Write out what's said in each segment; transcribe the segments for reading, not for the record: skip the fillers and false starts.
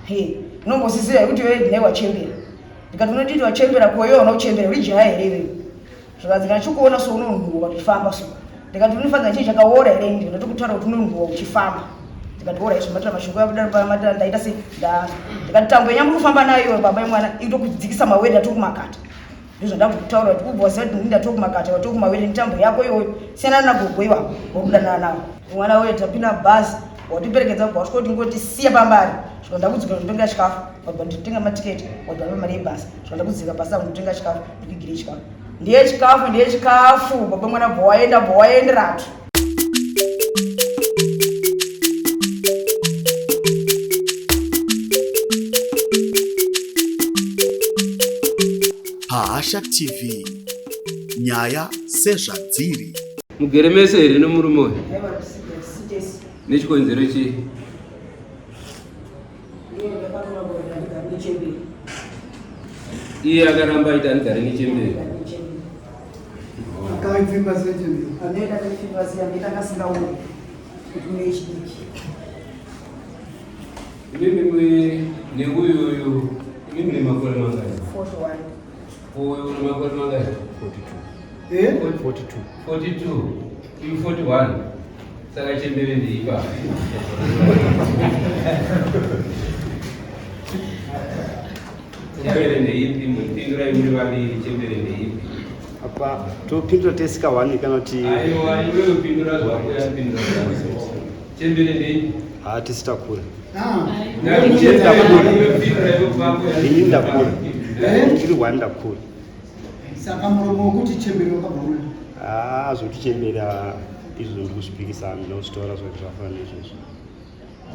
He, unombosisira kuti wewe ndiye wachembera. Ndikati unotiti wachembera koyo unochembera uri jaya here. Zvikazi kana chikuona so unonhuwa uchifamba so. Ndikati unifadza chii chakaora here ndi ndotokutaura kuti unonhuwa uchifamba. Ndikati ora izvo matira mashoko yabudana pamatira ndaita se nda. Ndikati tambo yangu kufamba nayo baba mwana itokudzikisa mawere atokumakata. Ndizvo ndakutaura kuti kubvosa kuti ndatokumakata watokumawere ntambo yako iyoyo siyana nagogwewa wokudana nawo. Mwana wewe tapina bus watiperekedza kubva kuti ngoti siya pambari. Zvonda kudzika kutenga chikafu, wabva nditenga matiketi, wabva mari yebhasi. Zvonda kudzika basa kutenga chikafu, ndikigire chikafu. Ndiye chikafu, baba mwana bwaenda ratu. Pahasha TV nyaya sezvadziri. Mugeremeseri nomurume nechikonzero chi iye akaramba aita anigare nechemberi akaipfimba sechemberi anoenda kuipfimba siyambita kasingaoni kuti une chidiki mimi neuyoyo mimi nemakore mangai 41 uyo une makore mangai 42 uyu 41 saka chembere ndeipa chembere ndeipi mupindurai muri vaviri chembere ndeipi apa topindura tesika 1 kana kuti aiwa iwe upindura zvako yapindura chembere ndeipi tisitakura ini ndakura tiri 1 ndakura saka muromo wokuti chembere wakabvuna zvotichembera izvo ndikuzvipikisa ndinozvitora zvoti zvafana izvozvo.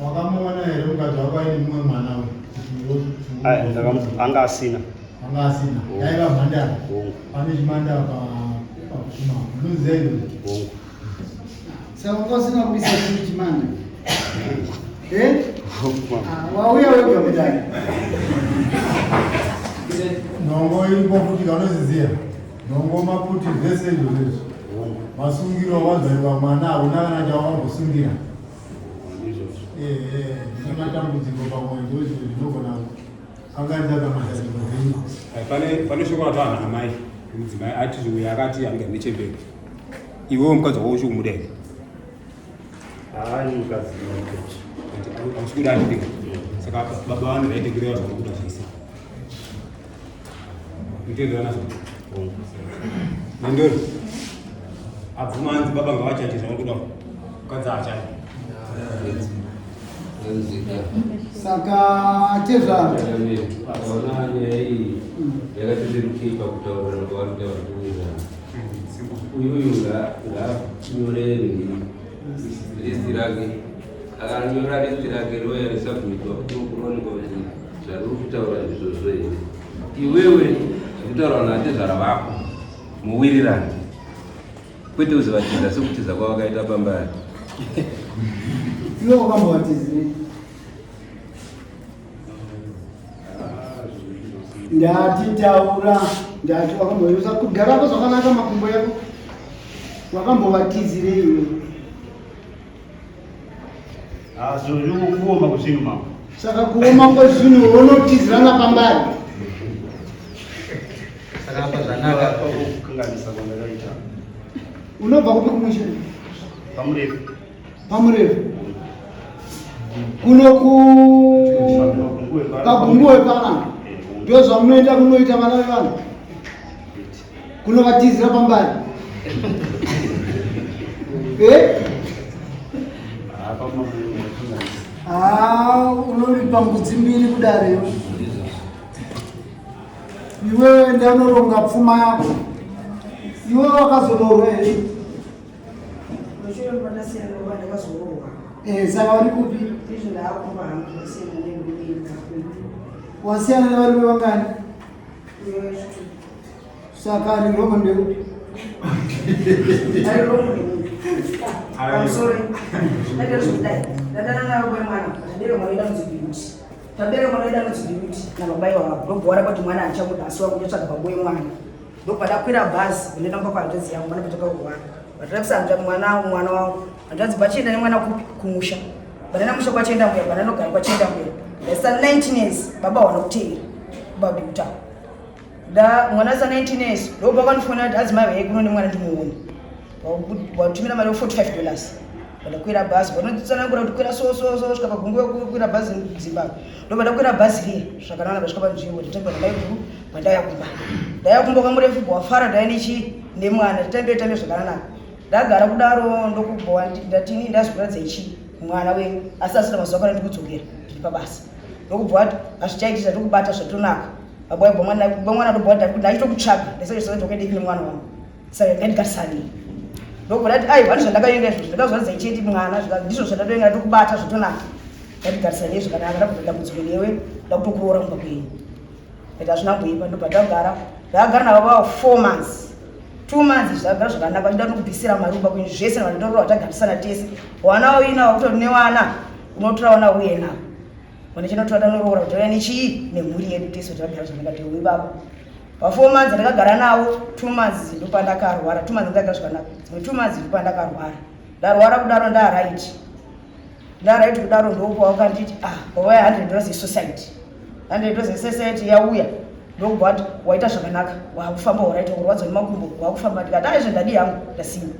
Wakamuona here mukadzi wako aine mumwe mwana anga asina yaiva mhandara pane chimandara pakusuma munonziva izvozvo saka ukasina kuisa chii chimanda wauya wega kudai nhongo iripo futi kanozviziva nhongo maputi zvese izvozvezvo masungiro wazaiwa mwana hauna kana chawakambosungira ndinematambudziko pamwoyo ndozvo zvinogona kanganisa kamatambudziko zenyu. pane shoko rato ana amai mudzimai ati uyo akati anigari nechemberi iwewo mukadzi wako uchikumuda here mukadzi ausikuda andidinga saka baba vanu vaitegereva zvanokuda zvese mutenderana zvo nendori abvumanzi baba ngavachaiti zvanokuda mukadzi achai saka tezvaro akaona nyaya iyi yakatirerukipa kutaura navaruda varikuwira uyuyu ngaanyoreri listi rake akanyora listi rake roya risabhumitwa kunokuronekwa kuti zvari kutaura izvozvo here iwewe zvekutaura natezvara vako muwirirani kwete kuzivatiza sekutiza kwavakaita pambari iwe wakambovatizire ndatitaura ndati wakamboisa kugarako zvakanaka makumbo yako wakambovatizire iwe kuoma kuzvinhu mama saka kuoma kwezvinhu unotizirana pambari saka apa zvanaka kukanganisa kwandakaita unobva kupi kumusha pamurefu kuno kabhunguwe pana ndo zvamunoenda kunoita vana vevanhu kunovatizira pambari unoripa mbudzi mbiri kudareyo iwewe ndanoronga pfuma yako iwe wakazororwa here saka vari kupi wasiyana nevari vevangani saka ari romo ndeupi tabere mwana ida nozibiyuti nababaiwa ndobhora kuti mwana achamuda asiwa kuchotsvaga paboye mwana ndopadakwira bhazi kunoenda mba kwanjodzi yangu mwana patoka kurwara vatirapisanja mwana wangu hanzvadzi pachienda nemwana kumusha banana musha kwachienda mbuya bananogara kwachienda mbuya Esa 19 years baba wanokutera baba Beauty. Da mwana sa 19 years ndo baba kanifuna ati azimai waye kuno ni mwana ndimuone. Watumira mali $45. Wadakwira basi vanotsanangura kuti kwira so svika pagungwe kwira bhazi Zimbabwe ndo vadakwira bhazi riye zvakanaka ndasvika panzvimbo nditambe ndaigu pandayakumba ndayakumboka murefu wafara ndainechi nemwana titambe zvakanaka ndagara kudaro ndokubhowa ndatini ndazviratidza ichi mwana wenyu asi asina mazuva kana ndikudzokera ndiri pabasa ndokubhowa kuti hazvichaitisa ndokubata zvatonaka abwaibva mwana ndobhowa ndachitokutsvaga ndasaisoendokadiki nemwana wangu saka ngandigarisanii ndokuti ai vanhu zvandakaenga izvo ndakazoratidza ichiti mwana ndizvo zvandatoenga ndokubata zvatonaka ngatigarisane izvo kana akada dambudziko newe ndakutokuroora kumba kwenyu ati hazvina kuipa ndobva ndagara navo vavo 4 months 2 months zvagara zvakanaka ndida nokubvisira marumba kwenyu zvese vandorora vatagarisana tese wana wainawo kutori newana unotora wana uye nawo wane chinotora norora kuti ane chii nemhuri yedu tese tagara zvakanaka tewe baba pa4 months ndakagara nawo 2 months ndopandakarwara 2 months ndakagara zvakanaka 2 months ndopandakarwara ndarwara kudaro ndaraiti kudaro ndokupa wakanditi wawaya $100 yesociety $100 yesociety yauya ndokubva kuti waita zvakanaka wakufamba waraita kurwadza nemakumbo wakufamba ndikati aizvo ndadi yangu ndasimba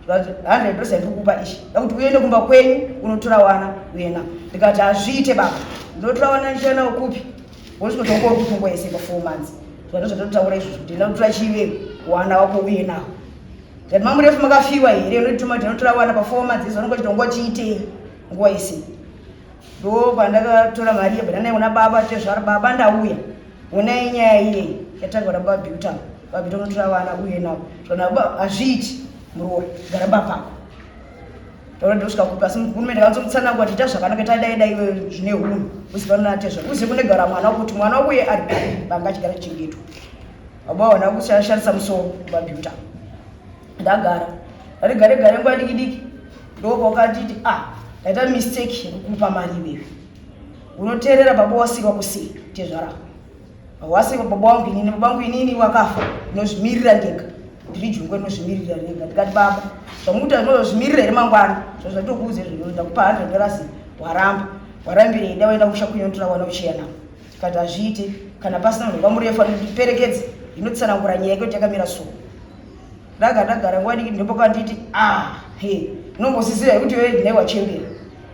$100 yandikukupa ichi ndakuti uende kumba kwenyu unotora wana uyena ndikati hazviite baba ndinotora wana ndichienda ukupi wosvikotongokupungo yese pa4 months zvatotaura izvozvo kuti ndinotora chive wana wako uye nawo ndati mamurefu makafiwa here unotituma kuti ndinotora wana pa4 months izvo anongo chitongo chiitei nguva yese ndo pandakatora mari yebhanana una baba tezvara baba ndauya unai nyaya iyei yatanga na baba Beauty unotora wana uye nawo zvona hazviiti muroora gara bapako taura ndosvika kupi asi murume ndakanzomutsanangura kuti ita zvakanaka tadaidai iwe zvine hunhu uzivanatezva uzi kunegara mwana wokuti mwana wauye ari kare banga achigara chichengetwa abawana kushandisa musoro baba Beauty ndagara gare nguva diki ndopakatiti ndaita mistake yekukupa mari iwewe unoteerera baba wasikwa kusei tezvarako wasikwa baba wangu inini wakafa inozvimirira ndega ndiri jungwe inozvimirira ndega ndikati baba zvamuti ndinozvimirira here mangwana zvazvatokuudza izvo ndakupa $100 warambirei dawaenda kusha kunotora wana uchiya nawo tikati hazviite kana pasina munhu wamurefu anondiperekedza inotsanangura nyaya yekuti yakamira so ndagara nguva diki ndopakanditi unombosisira yekuti iwe ndinai wachembera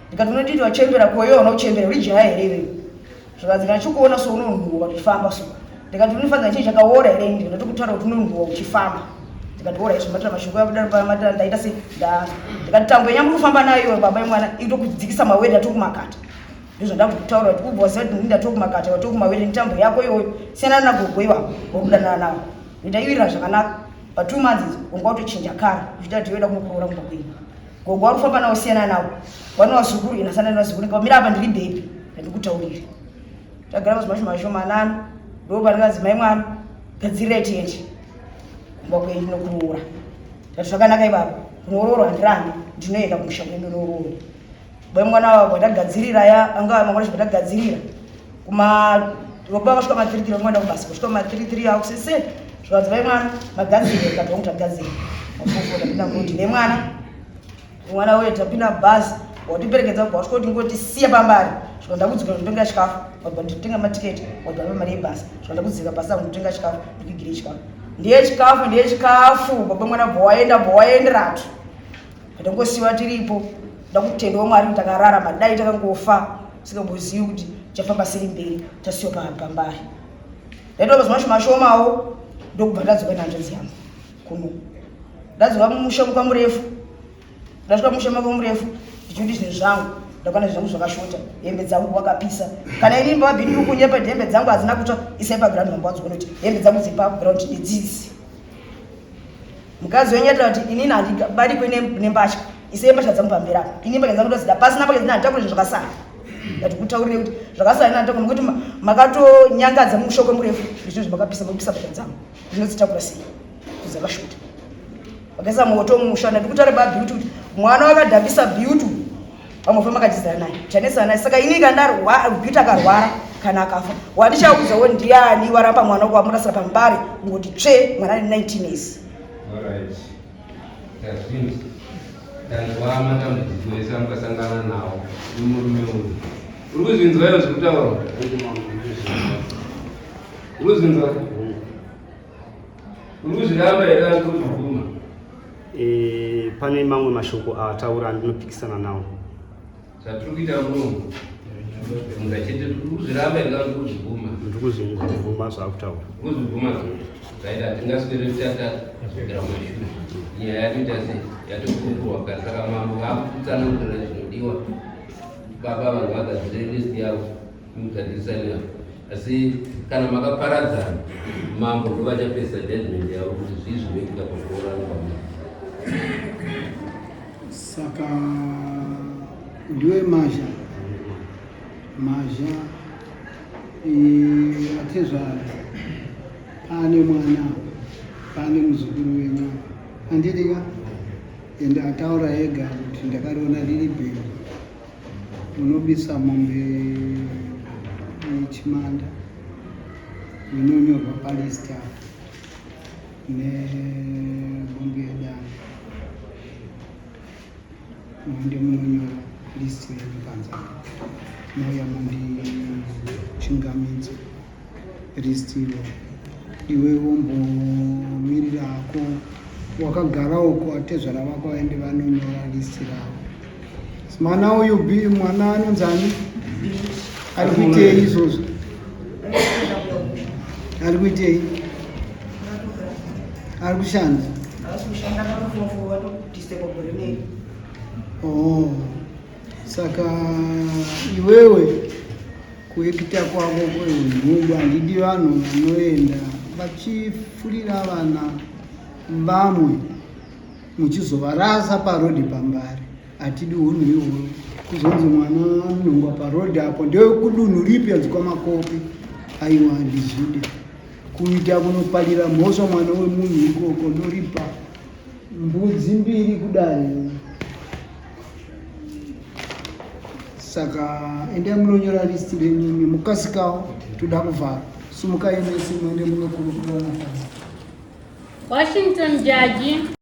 ndikati unotiti wachembera koyo unauchembera uri jaya here iwewe zvakanzi kana chikuona so unonhuhwa uchifamba so ndikati unifanira chii chakaora here ndi ndatokutaura kuti unonhuhwa uchifamba ndikati ora izvo matira mashoko yamatira ndaita se ndikati tambo yenyamba kufamba nayo iwe baba yemwana itokudzikisa mawere atokumakata ndizvo ndakutaura kuti ubvose kuti ndini ndatokumakata watokumawere nitambo yako iyoyo siyana nagogo iwako wakudanana nawo nditaiwirira zvakanaka pa2 months ungautochinja kara uchita kuti woda kunokuroora kumba kwenyu gogo wari kufamba nawo siyana nawo vanowa zukuru inasana nevazukuru kamira apa ndiri bhebi ndandikutaurire tagara mazimashoma ndo pandikanzi mai mwana gadzirirai tiende kumba kwenyu nokuroora tati zvakanaka ibaba kunooroorwa handirambi ndinoenda kumusha kwenyu nooroora bai mwana wako ndagadzirira angava mangwana zvandagadzirira ropa vasvika ma33 vamwenda kubasa kusvika ma33 akusese zvikanzi vai mwana magadzirire ndikati vangu tagadzira mafofo tapinda ngoti nemwana uye tapinda bhazi watiperekedza kubva wasvika kuti ngoti siya pambari zvika ndakudzika ndinotenga chikafu wabva nditotenga matiketi wabva mari yebhasi zvika ndakudzika bhasi angu nditotenga chikafu ndikuigire chikafu ndiye chikafu baba mwana bhowaenderatu patangosiyiwa tiripo ndakutendawo mwari kuti takararama dai takangofa tisingambozivi kuti chafamba siri mberi tasiwa pambari ndaitwa mazumashomawo ndokubva ndadzoka nehanzvadzi yangu kuno ndadzoka mumusha mukamurefu ndasvika musha mukamurefu ndichiti zvinhu zvangu ndakwana zvangu zvakashota hembe dzangu wakapisa kana ini mbabhini ukunyepa kuti hembe dzangu hadzina kutsva isai paground mambo wadzokona kuti hembe dzangu dziri paground idzidzi mukadzi wenyatira kuti inini handibadikwe nembatya isai mbatya dzangu pamberi apa ini mbatya dzangu ndozida pasina mbatya dzina handitakurire zvakasara ndati kutaurire kuti zvakasara ina handitakurire nokuti makatonyangadza mushoko murefu ndizvo zvimakapisa makupisa mbatya dzangu ndinodzitakura sei dzakashota wakaisa moto mumusha ndikutaura baBeauty kuti mwana wakadhambisa Beauty vamwe vafamba makachizana naye chanesana naye saka ini kandarwara Beauty akarwara kana akafa wandichaudzawo ndiani waramba mwana wako wamurasira pambari ngoti tsve mwana ane 19 years. Alright. Tanzwa matambudziko ese amukasangana nawo nemurume uyu Uruzinzwa yose kutaura. Uruzinzwa. Uruziramba era kuzvuma. Pane mamwe mashoko ataura ndinopikisana nawo. Saturikuita mulungu. Ungachete uruziramba era kuzvuma. Ndikuzvuma zvakutaura. Kuzvuma. Zaida tingaswere tata kusvika mumashure. Nyaya yatoita sei yatokumburwa kasaka mambo akutsanangurira zvinodiwa. Baba vanhu vagadzire list yavo mukadzisana asi kana makaparadzana mambo ndo vachapesa judgment yavo kuti zvii zvinoitika pakuorana pamwe. Saka ndiwe mazha atezvara pane mwana pane muzukuru wenyu andidika ende ataura ega kuti ndakariona riri bheri unobisa mombe yechimanda inonyorwa palist yako nebombe yedana monde munonyora list yenyu panza mauya mondichingamidza list iyo iwe wombomirira ako wakagara uko atezvara vako vaende vanonyora list ravo. Mwana uyu mwana anonzani ari kuitei izvozvo? Ari kuitei? Ari kushanda? Oh, saka iwewe kuekita kwako kwenhumbu handidi vanhu vanoenda vachifurira vana vamwe muchizovarasa parodhi pambari. Atidi hunhu ihwo kuzonzi mwana anongwa parodhi apo ndekudunhu ripi yanzi kwamakopi. Aiwa ndizvide kuita kunoparira mhosva mwana wemunhu ikoko ndoripa mbudzi 2 kudai. Saka ende munonyora listi renyu mukasikawo toda kuvhara sumukai mese muende munokurukurana. Washington Judge